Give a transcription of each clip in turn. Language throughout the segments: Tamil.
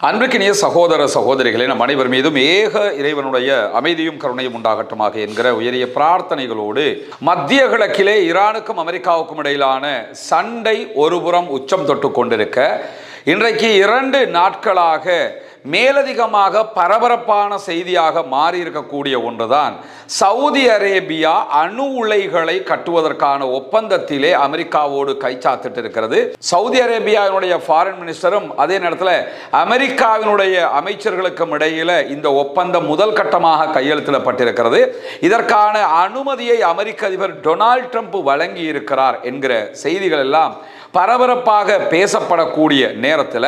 அன்பிற்கினிய சகோதர சகோதரிகளே, நம் அனைவர் மீதும் ஏக இறைவனுடைய அமைதியும் கருணையும் உண்டாகட்டுமாக என்கிற உயரிய பிரார்த்தனைகளோடு, மத்திய கிழக்கிலே ஈரானுக்கும் அமெரிக்காவுக்கும் இடையிலான சண்டை ஒருபுறம் உச்சம் தொட்டு கொண்டிருக்க, இன்றைக்கு 2 நாட்களாக மேலதிகமாக பரபரப்பான செய்தியாக மாறியிருக்கக்கூடிய ஒன்றுதான், சவுதி அரேபியா அணு உலைகளை கட்டுவதற்கான ஒப்பந்தத்திலே அமெரிக்காவோடு கைச்சாத்திட்டு இருக்கிறது. சவுதி அரேபியாவினுடைய ஃபாரின் மினிஸ்டரும் அதே நேரத்தில் அமெரிக்காவினுடைய அமைச்சர்களுக்கும் இடையில இந்த ஒப்பந்தம் முதல் கட்டமாக கையெழுத்திடப்பட்டிருக்கிறது. இதற்கான அனுமதியை அமெரிக்க அதிபர் டொனால்ட் ட்ரம்ப் வழங்கி இருக்கிறார் என்கிற செய்திகள் எல்லாம் பரபரப்பாக பேசப்படக்கூடிய நேரத்தில்,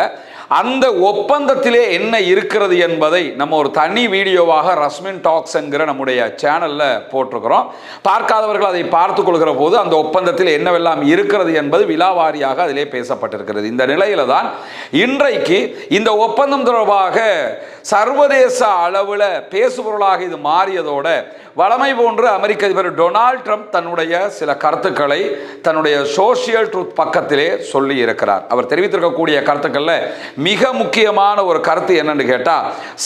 அந்த ஒப்பந்தத்திலே என்ன இருக்கிறது என்பதை நம்ம ஒரு தனி வீடியோவாக ரஸ்மின் டாக்ஸ் என்கிற நம்முடைய சேனல்ல போட்டிருக்கிறோம். பார்க்காதவர்கள் அதை பார்த்துக் கொள்கிற போது அந்த ஒப்பந்தத்தில் என்னவெல்லாம் இருக்கிறது என்பது விலாவாரியாக அதிலே பேசப்பட்டிருக்கிறது. இந்த நிலையில தான் இன்றைக்கு இந்த ஒப்பந்தம் தொடர்பாக சர்வதேச அளவில் பேசுபொருளாக இது மாறியதோட, வழமை போன்று அமெரிக்க அதிபர் டொனால்ட் ட்ரம்ப் தன்னுடைய சில கருத்துக்களை தன்னுடைய சோசியல் ட்ரூத் பக்கத்திலே சொல்லி இருக்கிறார். அவர் தெரிவித்திருக்கக்கூடிய கருத்துக்கள்ல மிக முக்கியமான ஒரு கருத்து என்னன்னு கேட்டா,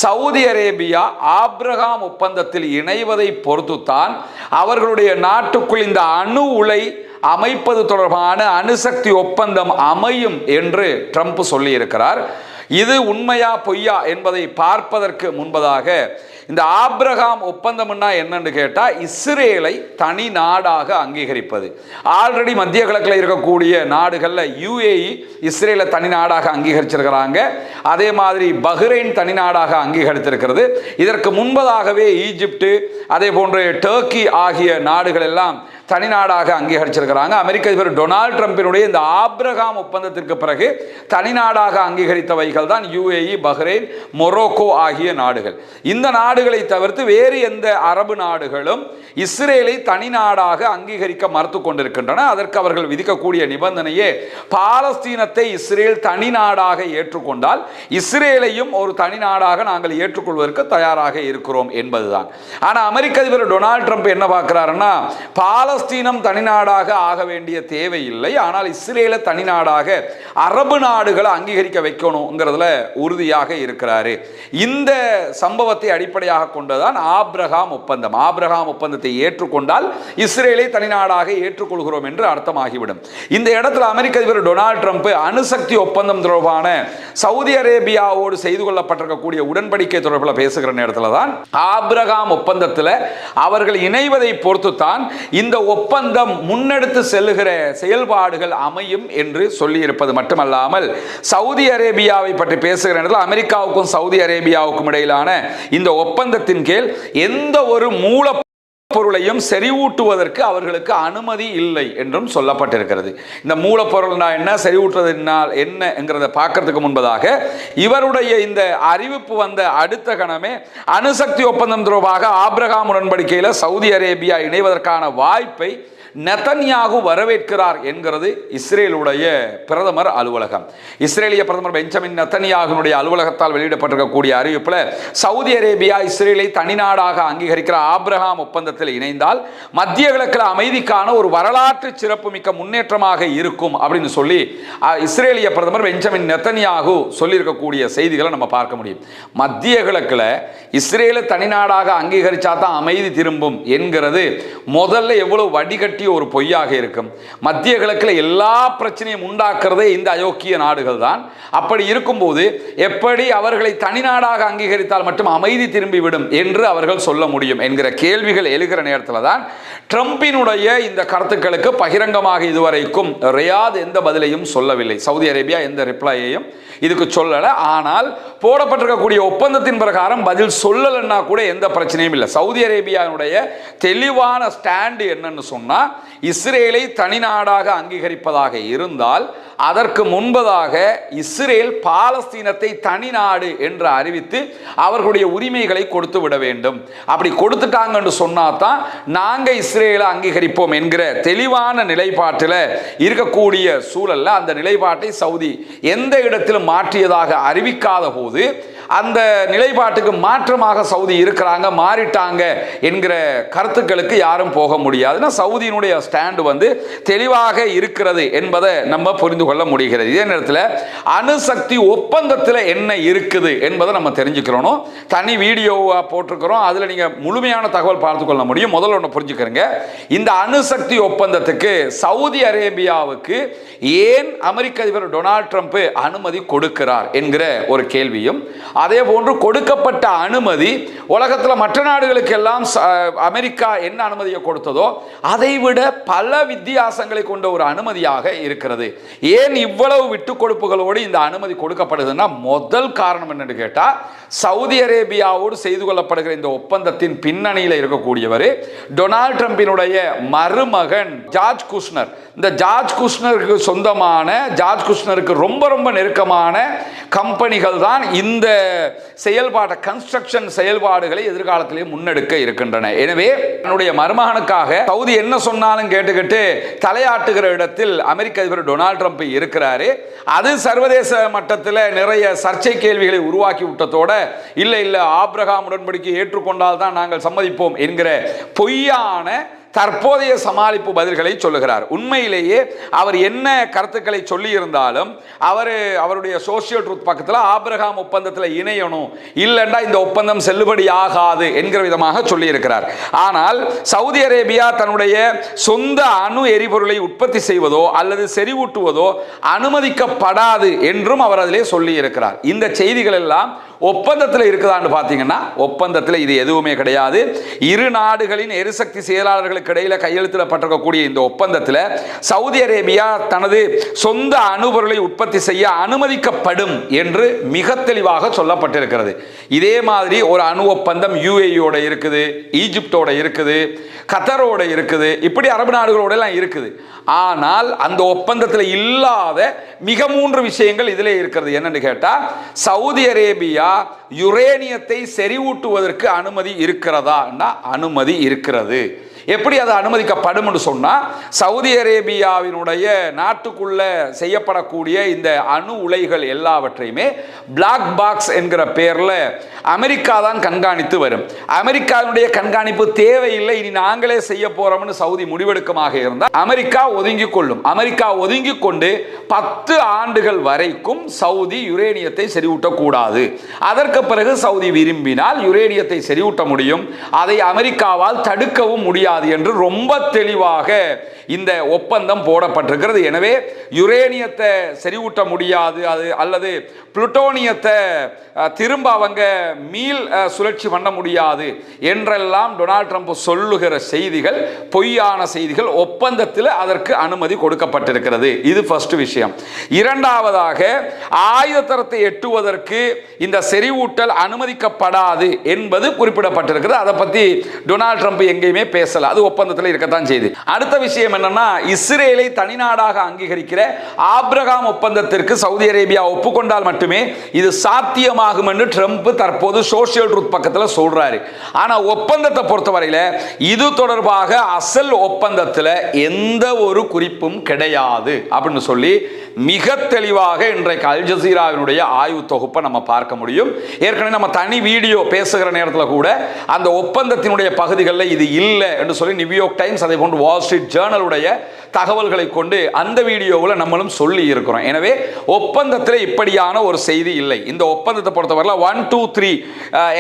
சவுதி அரேபியா ஆப்ரஹாம் ஒப்பந்தத்தில் இணைவதை பொறுத்துத்தான் அவர்களுடைய நாட்டுக்குள் இந்த அணு உலை அமைப்பது தொடர்பான அணுசக்தி ஒப்பந்தம் அமையும் என்று ட்ரம்ப் சொல்லி இருக்கிறார். இது உண்மையா பொய்யா என்பதை பார்ப்பதற்கு முன்பதாக, இந்த ஆப்ரஹாம் ஒப்பந்தம் என்னன்னு கேட்டா, இஸ்ரேலை தனி நாடாக அங்கீகரிப்பது. ஆல்ரெடி மத்திய கிழக்கில் இருக்கக்கூடிய நாடுகள்ல UAE இஸ்ரேலை தனி நாடாக அங்கீகரிச்சிருக்கிறாங்க. அதே மாதிரி பஹ்ரைன் தனி நாடாக அங்கீகரித்திருக்கிறது. இதற்கு முன்பதாகவே ஈஜிப்ட், அதே போன்று டர்க்கி ஆகிய நாடுகள் எல்லாம் தனிநாடாக அங்கீகரிச்சிருக்கிறாங்க. அமெரிக்க அதிபர் டொனால்ட் ட்ரம்பினுடைய இந்த ஆப்ரஹாம் ஒப்பந்தத்திற்கு பிறகு தனிநாடாக அங்கீகரித்தவைகள் தான் UAE, பஹ்ரைன், மொரோக்கோ ஆகிய நாடுகள். இந்த நாடுகளை தவிர்த்து வேறு எந்த அரபு நாடுகளும் இஸ்ரேலை தனிநாடாக அங்கீகரிக்க மறுத்து கொண்டிருக்கின்றன. அதற்கு அவர்கள் விதிக்கக்கூடிய நிபந்தனையே, பாலஸ்தீனத்தை இஸ்ரேல் தனிநாடாக ஏற்றுக்கொண்டால் இஸ்ரேலையும் ஒரு தனிநாடாக நாங்கள் ஏற்றுக்கொள்வதற்கு தயாராக இருக்கிறோம் என்பதுதான். ஆனால் அமெரிக்க அதிபர் டொனால்ட் ட்ரம்ப் என்ன பார்க்கிறாருன்னா, பாலஸ்தீனம் தனிநாடாக ஆக வேண்டிய தேவையில்லை, ஆனால் இஸ்ரேலை தனிநாடாக அரபு நாடுகளை அங்கீகரிக்க வைக்கணுங்கிறதுல உறுதியாக இருக்கிறாரு. இந்த சம்பவத்தை அடிப்படையாக கொண்டுதான் ஆப்ரஹாம் ஒப்பந்தம். ஆப்ரஹாம் ஒப்பந்தத்தை ஏற்றுக்கொண்டால் இஸ்ரேலை தனிநாடாக ஏற்றுக்கொள்கிறோம் என்று அர்த்தமாகிவிடும். இந்த இடத்துல அமெரிக்க அதிபர் டொனால்ட் ட்ரம்ப் அணுசக்தி ஒப்பந்தம் தொடர்பான சவுதி அரேபியாவோடு செய்து கொள்ளப்பட்டிருக்கக்கூடிய உடன்படிக்கை தொடர்பில் பேசுகிற நேரத்தில் தான், ஆப்ரஹாம் ஒப்பந்தத்தில் அவர்கள் இணைவதை பொறுத்துத்தான் இந்த ஒப்பந்தம் முன்னெடுத்து செல்லுகிற செயல்பாடுகள் அமையும் என்று சொல்லி இருப்பது மட்டுமல்லாமல், சவுதி அரேபியாவை பற்றி பேசுகிற நேரத்தில் அமெரிக்காவுக்கும் சவுதி அரேபியாவுக்கும் இடையிலான இந்த ஒப்பந்தத்தின் கீழ் எந்த ஒரு மூலப்பொருளையும் செறிவூட்டுவதற்கு அவர்களுக்கு அனுமதி இல்லை என்றும் சொல்லப்பட்டிருக்கிறது. இந்த மூலப்பொருள்னா என்ன, செறிவூட்டுவதனால் என்னங்கிறத பார்க்கறதுக்கு முன்பதாக, இவருடைய இந்த அறிவிப்பு வந்த அடுத்த கணமே அணுசக்தி ஒப்பந்தம் தொடர்பாக ஆப்ரஹாம் உடன்படிக்கையில் சவுதி அரேபியா இணைவதற்கான வாய்ப்பை நெதன்யாகு வரவேற்கிறார் என்கிறது இஸ்ரேலுடைய பிரதமர் அலுவலகம். இஸ்ரேலிய பிரதமர் பெஞ்சமின் நெதன்யாகுனுடைய அலுவலகத்தால் வெளியிடப்பட்டிருக்கக்கூடிய அறிவிப்பில், சவுதி அரேபியா இஸ்ரேலை தனிநாடாக அங்கீகரிக்கிற ஆப்ரஹாம் ஒப்பந்தத்தில் இணைந்தால் மத்திய கிழக்கில் அமைதிக்கான ஒரு வரலாற்று சிறப்புமிக்க முன்னேற்றமாக இருக்கும் அப்படின்னு சொல்லி இஸ்ரேலிய பிரதமர் பெஞ்சமின் நெதன்யாகு சொல்லியிருக்கக்கூடிய செய்திகளை நம்ம பார்க்க முடியும். மத்திய கிழக்கில் இஸ்ரேலை தனிநாடாக அங்கீகரிச்சா தான் அமைதி திரும்பும் என்கிறது முதல்ல எவ்வளவு வடிகட்டி ஒரு பொய்யாக இருக்கும். மத்திய கிழக்கில் எல்லா பிரச்சனையும் உண்டாக்குறதே இந்த அயோக்கிய நாடுகள் தான். அப்படி இருக்கும்போது எப்படி அவர்களை தனிநாடாக அங்கீகரித்தால் மட்டும் அமைதி திரும்பிவிடும் என்று அவர்கள் சொல்ல முடியும் என்கிற கேள்விகள் எழுகிற நேரத்தில் தான் ட்ரம்பினுடைய இந்த கருத்துக்களுக்கு பகிரங்கமாக இதுவரைக்கும் ரியாத் எந்த பதிலையும் சொல்லவில்லை. சவுதி அரேபியா எந்த ரிப்ளையையும் இதுக்கு சொல்லலை. ஆனால் போடப்பட்டிருக்கக்கூடிய ஒப்பந்தத்தின் பிரகாரம் பதில் சொல்லலைன்னா கூட எந்த பிரச்சனையும் இல்லை. சவுதி அரேபியாவுடைய தெளிவான ஸ்டாண்டு என்னன்னு சொன்னா, இஸ்ரேலை தனிநாடாக அங்கீகரிப்பதாக இருந்தால் அதற்கு முன்பதாக இஸ்ரேல் பாலஸ்தீனத்தை தனிநாடு என்று அறிவித்து அவர்களுடைய உரிமைகளை கொடுத்து விட வேண்டும். அப்படி கொடுத்துட்டாங்கன்னு சொன்னா தான் நாங்க இஸ்ரேலை அங்கீகரிப்போம் என்கிற தெளிவான நிலைப்பாட்டில் இருக்கக்கூடிய சூழல்ல அந்த நிலைப்பாட்டை சவுதி எந்த இடத்திலும் மாற்றியதாக அறிவிக்காத போது அந்த நிலைப்பாட்டுக்கு மாற்றமாக சவுதி இருக்கிறாங்க, மாறிட்டாங்க என்கிற கருத்துக்களுக்கு யாரும் போக முடியாதுன்னா சவுதியினுடைய ஸ்டாண்டு தெளிவாக இருக்கிறது என்பதை நம்ம புரிந்து கொள்ள முடிகிறது. இதே நேரத்தில் அணுசக்தி ஒப்பந்தத்தில் என்ன இருக்குது என்பதை நம்ம தெரிஞ்சுக்கிறோம். தனி வீடியோவாக போட்டிருக்கிறோம், அதில் நீங்கள் முழுமையான தகவல் பார்த்து கொள்ள முடியும். முதல்ல ஒன்று புரிஞ்சுக்கிறங்க, இந்த அணுசக்தி ஒப்பந்தத்துக்கு சவுதி அரேபியாவுக்கு ஏன் அமெரிக்க அதிபர் டொனால்ட் ட்ரம்ப் அனுமதி கொடுக்கிறார் என்கிற ஒரு கேள்வியும், அதே போன்று கொடுக்கப்பட்ட அனுமதி உலகத்தில் மற்ற நாடுகளுக்கு எல்லாம் அமெரிக்கா என்ன அனுமதியை கொடுத்ததோ அதை விட பல வித்தியாசங்களை கொண்ட ஒரு அனுமதியாக இருக்கிறது. ஏன் இவ்வளவு விட்டுக் கொடுப்புகளோடு இந்த அனுமதி கொடுக்கப்படுதுன்னா முதல் காரணம் என்னன்னு கேட்டா, சவுதி அரேபியாவோடு செய்து கொள்ளப்படுகிற இந்த ஒப்பந்தத்தின் பின்னணியில் இருக்கக்கூடியவர் டொனால்ட் ட்ரம்பினுடைய மருமகன் ஜார்ஜ் குஷ்னர். இந்த ஜார்ஜ் குஷ்னருக்கு சொந்தமான, ஜார்ஜ் குஷ்னருக்கு ரொம்ப ரொம்ப நெருக்கமான கம்பெனிகள் தான் இந்த செயல்பாட்டை, கன்ஸ்ட்ரக்ஷன் செயல்பாடுகளை எதிர்காலத்திலே முன்னெடுக்க இருக்கின்றன. எனவே என்னுடைய மருமகனுக்காக சவுதி என்ன சொன்னாலும் கேட்டுக்கிட்டு தலையாட்டுகிற இடத்தில் அமெரிக்க அதிபர் டொனால்ட் ட்ரம்ப் இருக்கிறாரு. அது சர்வதேச மட்டத்தில் நிறைய சர்ச்சை கேள்விகளை உருவாக்கி விட்டதோட இல்ல ஆபிரகாம் உடன்படிக்கை ஏற்றுக்கொண்டால் தான் நாங்கள் சம்மதிப்போம் என்கிற பொய்யான தற்போதைய சமாளிப்பு பதில்களை சொல்லுகிறார். உண்மையிலேயே அவர் என்ன கருத்துக்களை சொல்லி இருந்தாலும் அவருடைய சோசியல் ட்ரூத் பக்கத்தில் ஆபிரகாம் ஒப்பந்தத்தில் இணையணும், இல்லைன்னா இந்த ஒப்பந்தம் செல்லுபடி ஆகாது என்கிற விதமாக சொல்லி இருக்கிறார். ஆனால் சவுதி அரேபியா தன்னுடைய சொந்த அணு எரிபொருளை உற்பத்தி செய்வதோ அல்லது செறிவூட்டுவதோ அனுமதிக்கப்படாது என்றும் அவர் அதிலே சொல்லி இருக்கிறார். இந்த செய்திகள் எல்லாம் ஒப்பந்தத்தில் இருக்குதான்னு பார்த்தீங்கன்னா ஒப்பந்தத்தில் இது எதுவுமே கிடையாது. இரு நாடுகளின் எரிசக்தி செயலாளர்களுக்கு இடையில கையெழுத்திடப்பட்டிருக்கக்கூடிய இந்த ஒப்பந்தத்தில் சவுதி அரேபியா தனது சொந்த அணுபொருளை உற்பத்தி செய்ய அனுமதிக்கப்படும் என்று மிக தெளிவாக சொல்லப்பட்டிருக்கிறது. இதே மாதிரி ஒரு அணு ஒப்பந்தம் யுஏஇயோட இருக்குது, ஈஜிப்டோட இருக்குது, கத்தரோட இருக்குது, இப்படி அரபு நாடுகளோட எல்லாம் இருக்குது. ஆனால் அந்த ஒப்பந்தத்தில் இல்லாத மிக 3 விஷயங்கள் இதிலே இருக்கிறது. என்னன்னு கேட்டா, சவுதி அரேபியா யுரேனியத்தை செறிவூட்டுவதற்கு அனுமதி இருக்கிறதா? அனுமதி இருக்கிறது. எப்படி அது அனுமதிக்கப்படும் என்று சொன்னா, சவுதி அரேபியாவினுடைய நாட்டுக்குள்ள செய்யப்படக்கூடிய இந்த அணு உலைகள் எல்லாவற்றையுமே பிளாக் பாக்ஸ் என்கிற பெயர்ல அமெரிக்கா தான் கண்காணித்து வரும். அமெரிக்காவினுடைய கண்காணிப்பு தேவையில்லை, இனி நாங்களே செய்ய போறோம்னு சவுதி முடிவெடுக்கமாக இருந்தால் அமெரிக்கா ஒதுங்கிக் கொள்ளும். அமெரிக்கா ஒதுங்கிக் கொண்டு 10 ஆண்டுகள் வரைக்கும் சவுதி யுரேனியத்தை செறிவூட்டக்கூடாது. அதற்கு பிறகு சவுதி விரும்பினால் யுரேனியத்தை செறிவூட்ட முடியும், அதை அமெரிக்காவால் தடுக்கவும் முடியாது என்று ரொம்ப தெளிவாக இந்த ஒப்பந்தம் போடப்பட்டிருக்கிறது. எனவே யுரேனியத்தை செறிவூட்ட முடியாது, அது அல்லது புளுட்டோனியத்தை திரும்ப அவங்க மீள் சுழற்சி பண்ண முடியாது என்றெல்லாம் டொனால்ட் ட்ரம்ப் சொல்லுகிற செய்திகள் பொய்யான செய்திகள். ஒப்பந்தத்தில் அதற்கு அனுமதி கொடுக்கப்பட்டிருக்கிறது. இது ஃபர்ஸ்ட் விஷயம். இரண்டாவதாக, ஆயுதத்தரத்தை எட்டுவதற்கு இந்த செறிவூட்டல் அனுமதிக்கப்படாது என்பது குறிப்பிடப்பட்டிருக்கிறது. அதை பற்றி டொனால்ட் ட்ரம்ப் எங்கேயுமே பேசல, அது ஒப்பந்தத்தில் இருக்கத்தான் செய்து. அடுத்த விஷயம் என்னன்னா, இஸ்ரேலை தனிநாடாக அங்கீகரிக்கிற ஆபிரகாம் ஒப்பந்தத்திற்கு சவுதி அரேபியா ஒப்புக்கொண்டால் மட்டுமே இது சாத்தியமாகும் என்று ட்ரம்ப் தற்போது சோசியல் ட்ரூத் பக்கத்தில் சொல்றாரு. ஆனா ஒப்பந்தத்தை பொறுத்தவரையில இது தொடர்பாக அசல் ஒப்பந்தத்தில் எந்த ஒரு குறிப்பும் கிடையாது அப்படின்னு சொல்லி மிக தெளிவாக இன்றைக்கு அல் ஜசீராவினுடைய ஆய்வு தொகுப்பை நம்ம பார்க்க முடியும். ஏற்கனவே நம்ம தனி வீடியோ பேசுகிற நேரத்தில் கூட அந்த ஒப்பந்தத்தினுடைய பகுதிகளில் இது இல்லை என்று சொல்லி நியூயார்க் டைம்ஸ், அதே போன்று வால் ஸ்ட்ரீட் ஜேர்னலுடைய தகவல்களை கொண்டு அந்த வீடியோவில் நம்மளும் சொல்லி இருக்கிறோம். எனவே ஒப்பந்தத்தில் இப்படியான ஒரு செய்தி இல்லை. இந்த ஒப்பந்தத்தை பொறுத்தவரை 1, 2, 3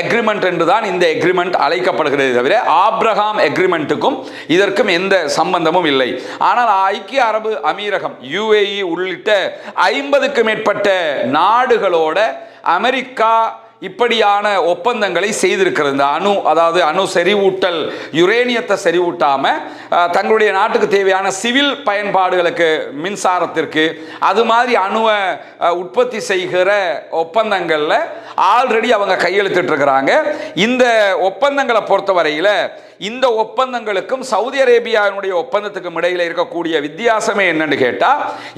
எக்ரிமெண்ட் என்று தான் இந்த எக்ரிமெண்ட் அழைக்கப்படுகிறது தவிர ஆபிரகாம் எக்ரிமெண்ட்டுக்கும் இதற்கும் எந்த சம்பந்தமும் இல்லை. ஆனால் ஐக்கிய அரபு அமீரகம் யுஏஇ உள்ளிட்ட 50க்கும் மேற்பட்ட நாடுகளோட அமெரிக்கா இப்படியான ஒப்பந்தங்களை செய்திருக்கிறது. இந்த அதாவது அணு செறிவூட்டல், யுரேனியத்தை செறிவூட்டாம தங்களுடைய நாட்டுக்கு தேவையான சிவில் பயன்பாடுகளுக்கு, மின்சாரத்திற்கு, அது மாதிரி அணுவை உற்பத்தி செய்கிற ஒப்பந்தங்கள்ல ஆல்ரெடி அவங்க கையெழுத்திட்டு இருக்கிறாங்க. இந்த ஒப்பந்தங்களை பொறுத்தவரையில் இந்த ஒப்பந்தங்களுக்கும் சவுதி அரேபியாவினுடைய ஒப்பந்தத்துக்கும் இடையில் இருக்கக்கூடிய வித்தியாசமே என்னன்னு கேட்டா,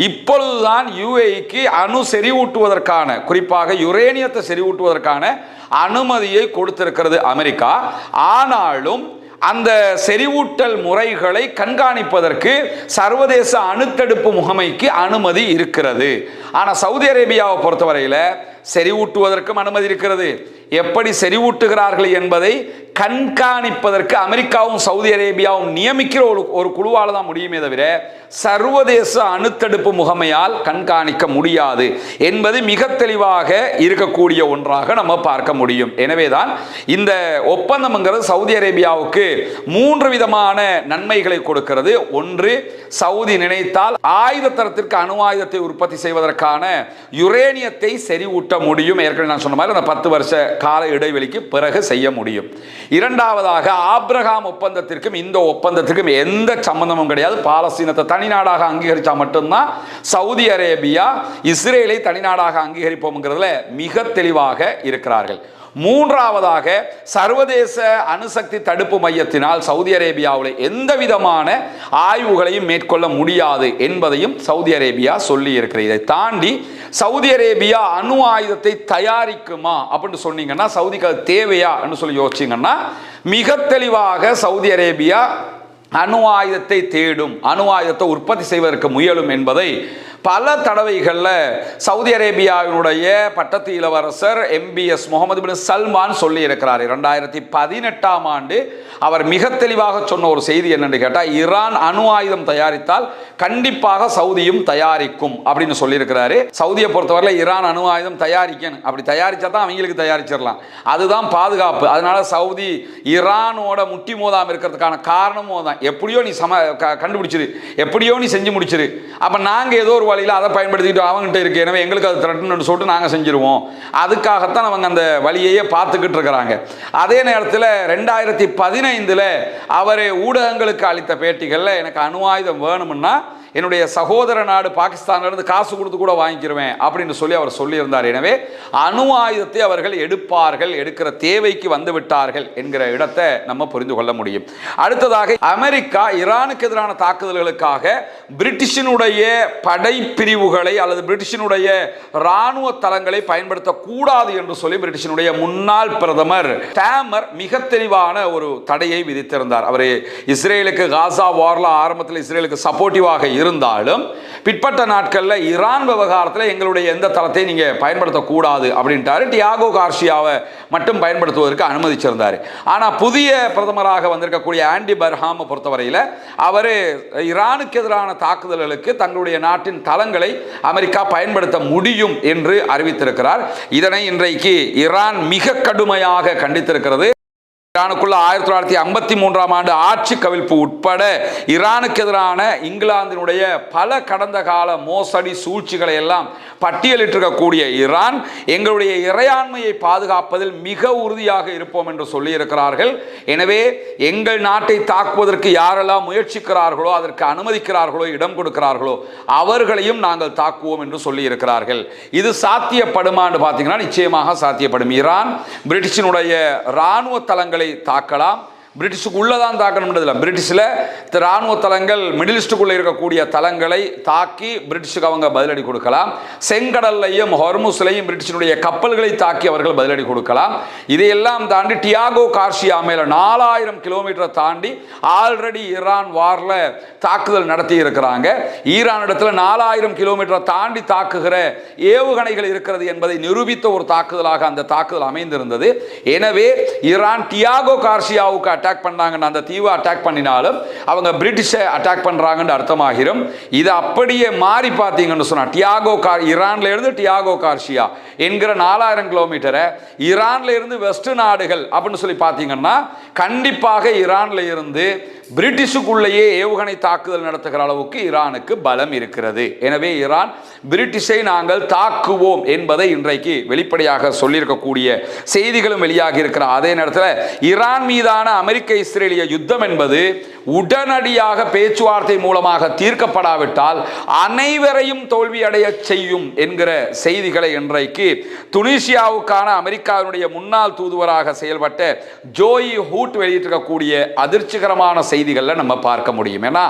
இப்பொழுதுதான் யுஏஇக்கு அணு செறிவூட்டுவதற்கான, குறிப்பாக யுரேனியத்தை செறிவூட்டுவதற்கான அனுமதியை கொடுத்திருக்கிறது அமெரிக்கா. ஆனாலும் அந்த செறிவூட்டல் முறைகளை கண்காணிப்பதற்கு சர்வதேச அணுத்தடுப்பு முகமைக்கு அனுமதி இருக்கிறது. ஆனால் சவுதி அரேபியாவை பொறுத்தவரையில் செறிவூட்டுவதற்கும் அனுமதி இருக்கிறது. எப்படி செறிவூட்டுகிறார்கள் என்பதை கண்காணிப்பதற்கு அமெரிக்காவும் சவுதி அரேபியாவும் நியமிக்கிற ஒரு குழுவால் தான் முடியுமே தவிர சர்வதேச அணுத்தடுப்பு முகமையால் கண்காணிக்க முடியாது என்பது மிக தெளிவாக இருக்கக்கூடிய ஒன்றாக நம்ம பார்க்க முடியும். எனவேதான் இந்த ஒப்பந்தம்ங்கிறது சவுதி அரேபியாவுக்கு 3 விதமான நன்மைகளை கொடுக்கிறது. ஒன்று, சவுதி நினைத்தால் ஆயுத தரத்திற்கு அணு ஆயுதத்தை உற்பத்தி செய்வதற்கான யுரேனியத்தை செறிவூட்ட முடியும். ஏற்கனவே நான் சொன்ன மாதிரி அந்த 10 வருஷ கால இடைவெளிக்கு பிறகு செய்ய முடியும். இரண்டாவதாக, ஆப்ரஹாம் ஒப்பந்தத்திற்கும் இந்த ஒப்பந்தத்திற்கும் எந்த சம்பந்தமும் கிடையாது. பாலஸ்தீனத்தை தனிநாடாக அங்கீகரிச்சா மட்டும்தான் சவுதி அரேபியா இஸ்ரேலை தனிநாடாக அங்கீகரிப்போம்ங்கிறதுல மிக தெளிவாக இருக்கிறார்கள். மூன்றாவதாக, சர்வதேச அணுசக்தி தடுப்பு மையத்தினால் சவுதி அரேபியாவில் எந்த விதமான ஆய்வுகளையும் மேற்கொள்ள முடியாது என்பதையும் சவுதி அரேபியா சொல்லி இருக்கிறது. இதை தாண்டி சவுதி அரேபியா அணு ஆயுதத்தை தயாரிக்குமா அப்படின்னு சொன்னீங்கன்னா, சவுதிக்கு அது தேவையா சொல்லி யோசிச்சிங்கன்னா, மிக தெளிவாக சவுதி அரேபியா அணு ஆயுதத்தை தேடும், அணு ஆயுதத்தை உற்பத்தி செய்வதற்கு முயலும் என்பதை பல தடவைகளில் சவுதி அரேபியாவினுடைய பட்டத்து இளவரசர் MBS முகமது பின் சல்மான் சொல்லி இருக்கிறார். 2018ஆம் ஆண்டு அவர் மிக தெளிவாக சொன்ன ஒரு செய்தி என்னன்னு கேட்டால், ஈரான் அணு ஆயுதம் தயாரித்தால் கண்டிப்பாக சவுதியும் தயாரிக்கும் அப்படின்னு சொல்லியிருக்கிறாரு. சவுதியை பொறுத்தவரை ஈரான் அணு ஆயுதம் தயாரிக்கணும், அப்படி தயாரிச்சா தான் அவங்களுக்கு தயாரிச்சிடலாம், அதுதான் பாதுகாப்பு. அதனால சவுதி ஈரானோட முட்டி மோதாமல் இருக்கிறதுக்கான காரணமும் தான். எப்படியோ நீ கண்டுபிடிச்சிரு, எப்படியோ நீ செஞ்சு முடிச்சிரு, அப்போ நாங்கள் ஏதோ ஒரு வழியில் அதை பயன்படுத்திக்கிட்டு அவங்ககிட்ட இருக்கு, எனவே எங்களுக்கு அது த்ரெட்னு சொல்லிட்டு நாங்கள் செஞ்சிருவோம். அதுக்காகத்தான் அவங்க அந்த வழியையே பார்த்துக்கிட்டு இருக்கிறாங்க. அதே நேரத்தில் 2015 அவர் ஊடகங்களுக்கு அளித்த பேட்டிகளில், எனக்கு அணு ஆயுதம் வேணும்னா என்னுடைய சகோதர நாடு பாகிஸ்தானிலிருந்து காசு கொடுத்து கூட வாங்கிக்கிறவேன் அப்படின்னு சொல்லி அவர் சொல்லியிருந்தார். எனவே அணு ஆயுதத்தை அவர்கள் எடுப்பார்கள், எடுக்கிற தேவைக்கு வந்து விட்டார்கள் என்கிற இடத்தை நம்ம புரிந்து கொள்ள முடியும். அடுத்ததாக, அமெரிக்கா ஈரானுக்கு எதிரான தாக்குதல்களுக்காக பிரிட்டிஷினுடைய படைப்பிரிவுகளை அல்லது பிரிட்டிஷினுடைய இராணுவ தளங்களை பயன்படுத்தக்கூடாது என்று சொல்லி பிரிட்டிஷினுடைய முன்னாள் பிரதமர் டேமர் மிக தெளிவான ஒரு தடையை விதித்திருந்தார். அவர் இஸ்ரேலுக்கு காசா வார்ல ஆரம்பத்தில் இஸ்ரேலுக்கு சப்போர்ட்டிவாக இருந்தாலும் பிற்பட்ட நாட்களில் ஈரான் விவகாரத்தில் எங்களுடைய எந்த தளத்தை நீங்கள் பயன்படுத்தக்கூடாது அப்படின்ட்டாரு. டியாகோ கார்ஷியாவை மட்டும் பயன்படுத்துவதற்கு அனுமதிச்சிருந்தார். ஆனால் புதிய பிரதமராக வந்திருக்கக்கூடிய ஆண்டி பர்ஹாமை பொறுத்தவரையில் அவர் ஈரானுக்கு எதிரான தாக்குதல்களுக்கு தங்களுடைய நாட்டின் தளங்களை அமெரிக்கா பயன்படுத்த முடியும் என்று அறிவித்திருக்கிறார். இதனை இன்றைக்கு ஈரான் மிக கடுமையாக கண்டித்திருக்கிறது. ஈரானுக்குள்ள 1953ஆம் ஆண்டு ஆட்சி கவிழ்ப்பு உட்பட ஈரானுக்கு எதிரான இங்கிலாந்தினுடைய பல கடந்த கால மோசடி சூழ்ச்சிகளை எல்லாம் பட்டியலிட்டிருக்கக்கூடிய ஈரான், எங்களுடைய இறையாண்மையை பாதுகாப்பதில் மிக உறுதியாக இருப்போம் என்று சொல்லியிருக்கிறார்கள். எனவே எங்கள் நாட்டை தாக்குவதற்கு யாரெல்லாம் முயற்சிக்கிறார்களோ, அதற்கு அனுமதிக்கிறார்களோ, இடம் கொடுக்கிறார்களோ அவர்களையும் நாங்கள் தாக்குவோம் என்று சொல்லியிருக்கிறார்கள். இது சாத்தியப்படுமான்னு பார்த்தீங்கன்னா நிச்சயமாக சாத்தியப்படும். ஈரான் பிரிட்டிஷினுடைய இராணுவ தளங்களை தாக்கலாம். பிரிட்டிஷுக்கு உள்ளதான் தாக்கணும். பிரிட்டிஷில் இராணுவ தளங்கள் மிடில் ஈஸ்டுக்குள்ள இருக்கக்கூடிய தளங்களை தாக்கி பிரிட்டிஷுக்கு அவங்க பதிலடி கொடுக்கலாம். செங்கடல்லையும் ஹொர்முஸ்லையும் பிரிட்டிஷினுடைய கப்பல்களை தாக்கி அவர்கள் பதிலடி கொடுக்கலாம். இதையெல்லாம் தாண்டி டியாகோ கார்ஷியா மேல 4000 கிலோமீட்டர் தாண்டி ஆல்ரெடி ஈரான் வார்ல தாக்குதல் நடத்தி இருக்கிறாங்க. ஈரான் இடத்துல 4000 கிலோமீட்டர் தாண்டி தாக்குகிற ஏவுகணைகள் இருக்கிறது என்பதை நிரூபித்த ஒரு தாக்குதலாக அந்த தாக்குதல் அமைந்திருந்தது. எனவே ஈரான் டியாகோ கார்ஷியாவுக்கு அட்டாக் பண்ணாங்கன்னு, அந்த தீவை அட்டாக் பண்ணினாலும் அவங்க பிரிட்டிஷை அட்டாக் பண்றாங்கன்னு அர்த்தமாகிரும். இது அப்படியே மாறி பார்த்தீங்கன்னு சொன்னா, ஈரான்ல இருந்து டியாகோ கார்ஷியா என்கிற 4000 கிலோமீட்டரை ஈரான்ல இருந்து வெஸ்ட் நாடுகள் அப்படின்னு சொல்லி பார்த்தீங்கன்னா, கண்டிப்பாக ஈரான்ல இருந்து பிரிட்டிஷுக்குள்ளேயே ஏவுகணை தாக்குதல் நடத்துகிற அளவுக்கு ஈரானுக்கு பலம் இருக்கிறது. எனவே ஈரான் பிரிட்டிஷை நாங்கள் தாக்குவோம் என்பதை இன்றைக்கு வெளிப்படையாக சொல்லியிருக்கக்கூடிய செய்திகளும் வெளியாகி இருக்கிற அதே நேரத்தில், ஈரான் மீதான அமெரிக்க இஸ்ரேலிய யுத்தம் என்பது உடனடியாக பேச்சுவார்த்தை மூலமாக தீர்க்கப்படாவிட்டால் அனைவரையும் தோல்வியடைய செய்யும் என்கிற செய்திகளை இன்றைக்கு துனிசியாவுக்கான அமெரிக்காவினுடைய முன்னாள் தூதுவராக செயல்பட்ட ஜோயி ஹூட் வெளியிட்டிருக்கக்கூடிய அதிர்ச்சிகரமான செய்திகளை நம்ம பார்க்க முடியும். ஏன்னா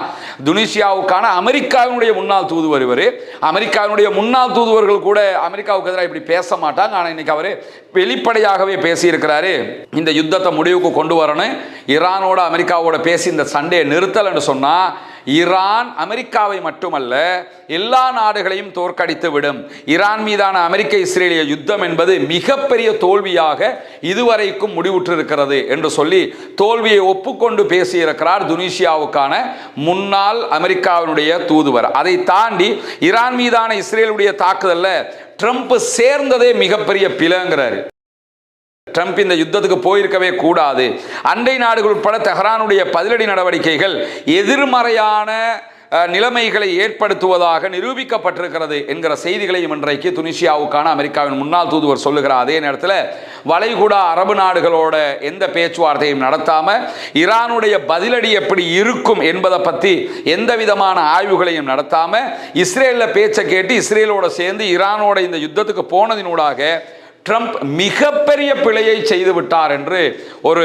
துனிசியாவுக்கான அமெரிக்காவினுடைய முன்னாள் தூதுவர் இவர். அமெரிக்காவினுடைய முன்னாள் தூதுவர்கள் கூட அமெரிக்காவுக்கு எதிராக இப்படி பேச மாட்டாங்க. ஆனால் இன்னைக்கு அவர் வெளிப்படையாகவே பேசியிருக்கிறாரு. இந்த யுத்தத்தை முடிவுக்கு கொண்டு வரணும், ஈரானோட அமெரிக்காவோட பேசி இந்த சண்டையை நிறுத்தல் என்று சொன்னால் ஈரான் அமெரிக்காவை மட்டுமல்ல எல்லா நாடுகளையும் தோற்கடித்து விடும். ஈரான் மீதான அமெரிக்க இஸ்ரேலிய யுத்தம் என்பது மிகப்பெரிய தோல்வியாக இதுவரைக்கும் முடிவுற்றிருக்கிறது என்று சொல்லி தோல்வியை ஒப்புக்கொண்டு பேசியிருக்கிறார் துனிசியாவுக்கான முன்னாள் அமெரிக்காவினுடைய தூதுவர். அதை தாண்டி ஈரான் மீதான இஸ்ரேலுடைய தாக்குதல்ல ட்ரம்ப் சேர்ந்ததே மிகப்பெரிய பிழைங்கிறாரு. ட்ரம்ப் இந்த யுத்தத்துக்கு போயிருக்கவே கூடாது. அண்டை நாடுகள் உட்பட தெஹ்ரானுடைய பதிலடி நடவடிக்கைகள் எதிர்மறையான நிலைமைகளை ஏற்படுத்துவதாக நிரூபிக்கப்பட்டிருக்கிறது என்கிற செய்திகளையும் இன்றைக்கு துனிசியாவுக்கான அமெரிக்காவின் முன்னாள் தூதுவர் சொல்லுகிறார். அதே நேரத்தில் வளைகுடா அரபு நாடுகளோட எந்த பேச்சுவார்த்தையும் நடத்தாம ஈரானுடைய பதிலடி எப்படி இருக்கும் என்பதை பற்றி எந்த விதமான ஆய்வுகளையும் நடத்தாம இஸ்ரேல்ல பேச்சை கேட்டு இஸ்ரேலோட சேர்ந்து ஈரானோட இந்த யுத்தத்துக்கு போனதினூடாக ட்ரம்ப் மிகப்பெரிய பிழையை செய்து விட்டார் என்று ஒரு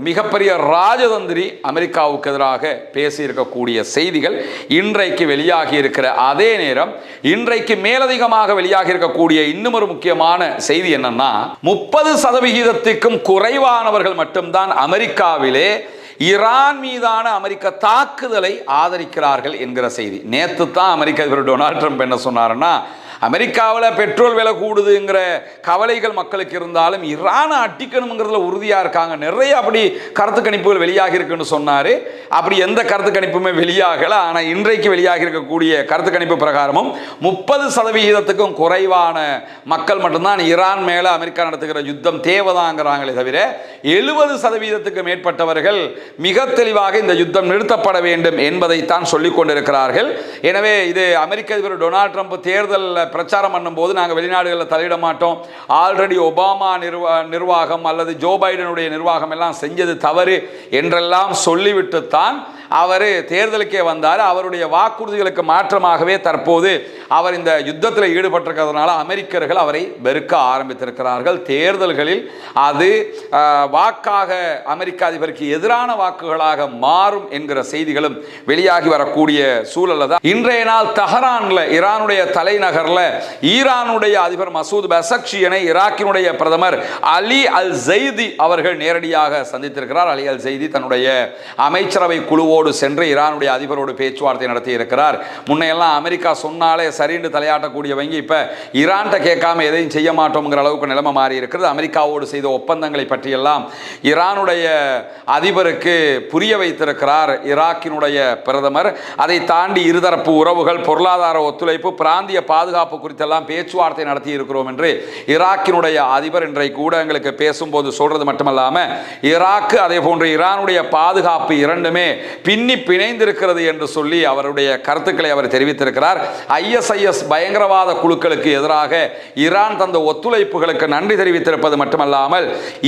மிகப்பெரிய ராஜதந்திரி அமெரிக்காவுக்கு எதிராக பேசியிருக்கக்கூடிய செய்திகள் இன்றைக்கு வெளியாகி இருக்கிற அதே நேரம் இன்றைக்கு மேலதிகமாக வெளியாகி இருக்கக்கூடிய இன்னும் ஒரு முக்கியமான செய்தி என்னன்னா 30% குறைவானவர்கள் மட்டும்தான் அமெரிக்காவிலே ஈரான் மீதான அமெரிக்க தாக்குதலை ஆதரிக்கிறார்கள் என்கிற செய்தி. நேற்று தான் அமெரிக்க அதிபர் டொனால்ட் ட்ரம்ப் என்ன சொன்னாருன்னா, அமெரிக்காவில் பெட்ரோல் விலை கூடுதுங்கிற கவலைகள் மக்களுக்கு இருந்தாலும் ஈரானை அடிக்கணுங்கிறதுல உறுதியாக இருக்காங்க. நிறைய அப்படி கருத்து கணிப்புகள் வெளியாகி இருக்குன்னு சொன்னார். அப்படி எந்த கருத்து கணிப்புமே வெளியாகலை. ஆனால் இன்றைக்கு வெளியாகி இருக்கக்கூடிய கருத்து கணிப்பு பிரகாரமும் 30% குறைவான மக்கள் மட்டும்தான் ஈரான் மேலே அமெரிக்கா நடத்துகிற யுத்தம் தேவைதாங்கிறாங்களே தவிர 70% மேற்பட்டவர்கள் மிக தெளிவாக இந்த யுத்தம் நிறுத்தப்பட வேண்டும் என்பதைத்தான் சொல்லிக் கொண்டிருக்கிறார்கள். எனவே இது அமெரிக்க அதிபர் டொனால்ட் ட்ரம்ப் தேர்தலில் பிரச்சாரம் பண்ணும்போது நாங்கள் வெளிநாடுகளில் தலையிட மாட்டோம், ஆல்ரெடி ஒபாமா நிர்வாகம் அல்லது ஜோ பைடனுடைய நிர்வாகம் எல்லாம் செஞ்சது தவறு என்றெல்லாம் சொல்லிவிட்டுத்தான் அவர் தேர்தலுக்கே வந்தார். அவருடைய வாக்குறுதிகளுக்கு மாற்றமாகவே தற்போது அவர் இந்த யுத்தத்தில் ஈடுபட்டிருக்கிறதுனால அமெரிக்கர்கள் அவரை வெறுக்க ஆரம்பித்திருக்கிறார்கள். தேர்தல்களில் அது வாக்காக அமெரிக்க அதிபருக்கு எதிரான வாக்குகளாக மாறும் என்கிற செய்திகளும் வெளியாகி வரக்கூடிய சூழல் தான். இன்றைய நாள் தெஹ்ரான்ல ஈரானுடைய தலைநகர்ல ஈரானுடைய அதிபர் மசூத் பெசக்ஷியனை ஈராக்கினுடைய பிரதமர் அலி அல் ஜெய்தி அவர்கள் நேரடியாக சந்தித்திருக்கிறார். அலி அல் ஜெய்தி தன்னுடைய அமைச்சரவை குழுவோடு சென்று ஈரானுடைய அதிபரோடு பேச்சுவார்த்தை நடத்தி இருக்கிறார். முன்னையெல்லாம் அமெரிக்கா சொன்னாலே சரின்னு தலையாட்டக்கூடியவங்க இப்ப ஈரான்கிட்ட கேட்காம எதையும் செய்ய மாட்டோம்ங்கிற அளவுக்கு நிலைமை மாறி இருக்கிறது. அமெரிக்காவோடு செய்த ஒப்பந்தங்களை பற்றியெல்லாம் ஈரானுடைய அதிபருக்கு புரிய வைத்திருக்கிறார் ஈராக்கினுடைய பிரதமர். அதை தாண்டி இருதரப்பு உறவுகள், பொருளாதார ஒத்துழைப்பு, பிராந்திய பாதுகாப்பு குறித்தெல்லாம் பேச்சுவார்த்தை நடத்தி இருக்கிறோம் என்று ஈராக்கினுடைய அதிபர் இன்றைக்கு ஊடகங்களுக்கு பேசும்போது சொல்றது மட்டுமல்லாம ஈராக்கு அதே போன்று ஈரானுடைய பாதுகாப்பு இரண்டுமே பின்னி பிணைந்திருக்கிறது என்று சொல்லி அவருடைய கருத்துக்களை அவர் தெரிவித்திருக்கிறார். ISIS பயங்கரவாத குழுக்களுக்கு எதிராக ஈரான் தந்த ஒத்துழைப்புகளுக்கு நன்றி தெரிவித்திருப்பது மட்டுமல்லாமல்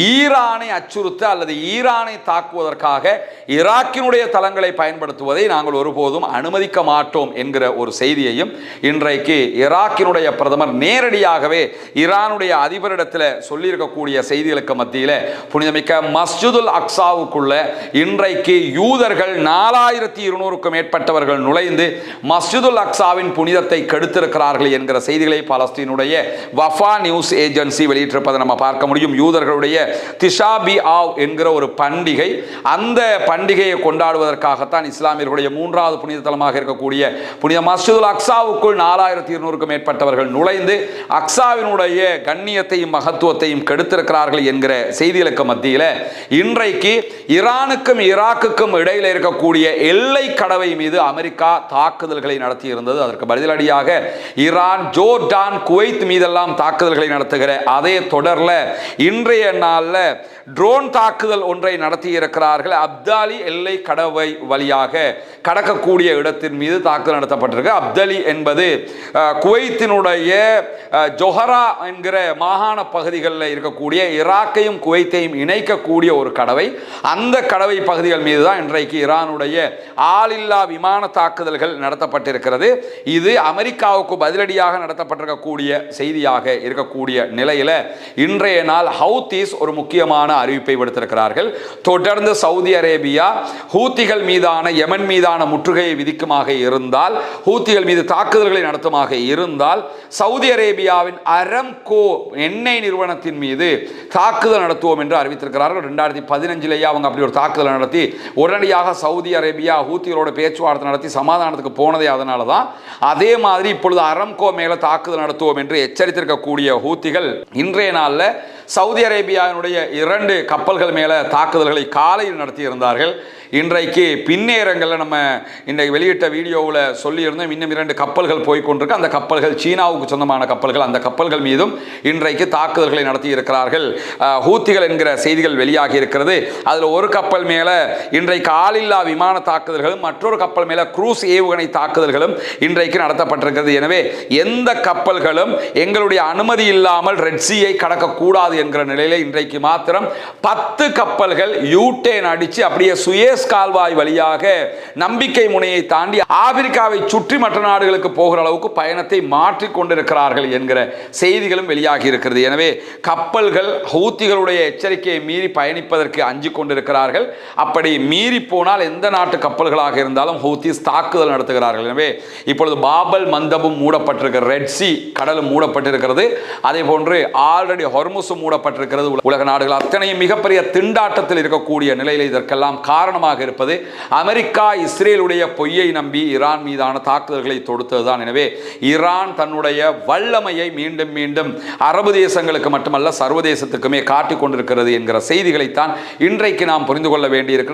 ஈரானை அச்சுறுத்த அல்லது ஈரானை தாக்குவதற்காக ஈராக்கினுடைய தளங்களை பயன்படுத்துவதை நாங்கள் ஒருபோதும் அனுமதிக்க மாட்டோம் என்கிற ஒரு செய்தியையும் இன்றைக்கு ஈராக்கினுடைய பிரதமர் நேரடியாகவே ஈரானுடைய அதிபரிடத்தில் சொல்லியிருக்கக்கூடிய செய்திகளுக்கு மத்தியில் புனிதமிக்க மஸ்ஜிதுல் அக்ஸாவுக்குள்ள இன்றைக்கு யூதர்கள் 4200க்கும் மேற்பட்டவர்கள் நுழைந்து மஸ்ஜிதுல் அக்ஸாவின் புனிதத்தை கெடுத்திருக்கிறார்கள் என்கிற செய்திகளை பாலஸ்தீனுடைய வஃபா நியூஸ் ஏஜென்சி வெளியிட்டிருப்பதை நம்ம பார்க்க முடியும். யூதர்களுடைய திஷா பி ஆவ் என்கிற ஒரு பண்டிகை, அந்த பண்டிகையை கொண்டாடுவதற்காகத்தான் இஸ்லாமியர்களுடைய 3வது புனித தலமாக இருக்கக்கூடிய புனித மஸ்ஜிதுல் அக்ஸாவுக்குள் 4200க்கும் மேற்பட்டவர்கள் நுழைந்து அக்ஸாவினுடைய கண்ணியத்தையும் மகத்துவத்தையும் கெடுத்திருக்கிறார்கள் என்கிற செய்திகளுக்கு மத்தியில் இன்றைக்கு ஈரானுக்கும் ஈராக்குக்கும் இடையில் இருக்கக்கூடிய எல்லை கடவை மீது அமெரிக்கா தாக்குதல்களை நடத்தி இருந்தது. அதற்கு பதிலடியாக ஈரான், ஜோர்டான், குவைத் மீதெல்லாம் தாக்குதல்களை நடத்துகிற அதே தொடர்ல இன்றைய நாளில் ட்ரோன் தாக்குதல் ஒன்றை நடத்தி இருக்கிறார்கள். அப்தாலி எல்லை கடவை வழியாக கடக்கக்கூடிய இடத்தின் மீது தாக்குதல் நடத்தப்பட்டிருக்கு. அப்தலி என்பது குவைத்தினுடைய ஜொஹரா என்கிற மாகாண பகுதிகளில் இருக்கக்கூடிய ஈராக்கையும் குவைத்தையும் இணைக்கக்கூடிய ஒரு கடவை. அந்த கடவை பகுதிகள் மீது தான் இன்றைக்கு ஈரானுடைய ஆளில்லா விமான தாக்குதல்கள் நடத்தப்பட்டிருக்கிறது. இது அமெரிக்காவுக்கு பதிலடியாக நடத்தப்பட்டிருக்கக்கூடிய செய்தியாக இருக்கக்கூடிய நிலையில் இன்றைய நாள் ஹவுத்தீஸ் ஒரு முக்கியமான அறிவிப்பை விடுத்திருக்கிறார்கள். தொடர்ந்து சவுதி அரேபியா ஹூத்திகள் மீதான, யமன் மீதான முற்றுகையை விதிக்குமாக இருந்தால், ஹூத்திகள் மீது தாக்குதல்களை நடத்துமாக இருந்தால் சவுதி அரேபியாவின் அரம்கோ எண்ணெய் நிறுவனத்தின் மீது தாக்குதல் நடத்துவோம் என்று அறிவித்திருக்கிறார்கள். 2015 அவங்க அப்படி ஒரு தாக்குதல் நடத்தி உடனடியாக சவுதி சவுதி அரேபியா ஹூத்திகளோட பேச்சுவார்த்தை நடத்தி சமாதானத்துக்கு போனதே அதனால தான். அதே மாதிரி இப்பொழுது அரம்கோ மேலே தாக்குதல் நடத்துவோம் என்று எச்சரித்திருக்கக்கூடிய ஹூத்திகள் இன்றைய நாளில் சவுதி அரேபியாவினுடைய 2 கப்பல்கள் மேலே தாக்குதல்களை காலையில் நடத்தியிருந்தார்கள். இன்றைக்கு பின்னேரங்களில் நம்ம இன்றைக்கு வெளியிட்ட வீடியோவில் சொல்லியிருந்தோம், இன்னும் 2 கப்பல்கள் போய்கொண்டிருக்கு. அந்த கப்பல்கள் சீனாவுக்கு சொந்தமான கப்பல்கள். அந்த கப்பல்கள் மீதும் இன்றைக்கு தாக்குதல்களை நடத்தி இருக்கிறார்கள் ஹூத்திகள் என்கிற செய்திகள் வெளியாகி இருக்கிறது. அதில் ஒரு கப்பல் மேலே இன்றைக்கு ஆளில்லா விமான தாக்குதல்களும் மற்றொரு கப்பல் மேலே குரூஸ் ஏவுகணை தாக்குதல்களும் இன்றைக்கு நடத்தப்பட்டிருக்கிறது. எனவே எந்த கப்பல்களும் எங்களுடைய அனுமதி இல்லாமல் ரெட் சீயை கடக்கக்கூடாது என்கிற நிலையில் இன்றைக்கு மாத்திரம் 10 கப்பல்கள் யூட்டேன் அடித்து அப்படியே சுயேஸ் கால்வாய் வழியாக நம்பிக்கை முனையை தாண்டி ஆப்பிரிக்காவை சுற்றி மற்ற நாடுகளுக்கு போகிற அளவுக்கு பயணத்தை மாற்றிக் கொண்டிருக்கிறார்கள் என்கிற செய்திகளும் வெளியாகி இருக்கிறது. எனவே கப்பல்கள் ஹூத்திகளுடைய எச்சரிக்கையை மீறி பயணிப்பதற்கு அஞ்சிக் கொண்டிருக்கிறார்கள். அப்படி மீறி போனால் எந்த நாட்டு கப்பல்களாக இருந்தாலும் ஹூத்திஸ் தாக்குதல் நடத்துகிறார்கள். எனவே இப்பொழுது பாபல் மந்தபும் மூடப்பட்டிருக்கிறது, ரெட் சி கடலும் மூடப்பட்டிருக்கிறது. அதே போன்று ஆல்ரெடி ஹொர்முஸும் மூடப்பட்டிருக்கிறது. உலக நாடுகள் அத்தனையும் மிகப்பெரிய திண்டாட்டத்தில் இருக்கக்கூடிய நிலையில் இதற்கெல்லாம் காரணமாக இருப்பது அமெரிக்கா இஸ்ரேலுடைய பொய்யை நம்பி ஈரான் மீதான தாக்குதல்களை தொடுத்ததுதான். எனவே ஈரான் தன்னுடைய வல்லமையை மீண்டும் மீண்டும் அரபு தேசங்களுக்கு மட்டுமல்ல சர்வதேசத்துக்குமே காட்டிக் கொண்டிருக்கிறது என்கிற செய்திகளைத்தான் இன்றைக்கு நாம் புரிந்து கொள்ள வேண்டியிருக்கிறது.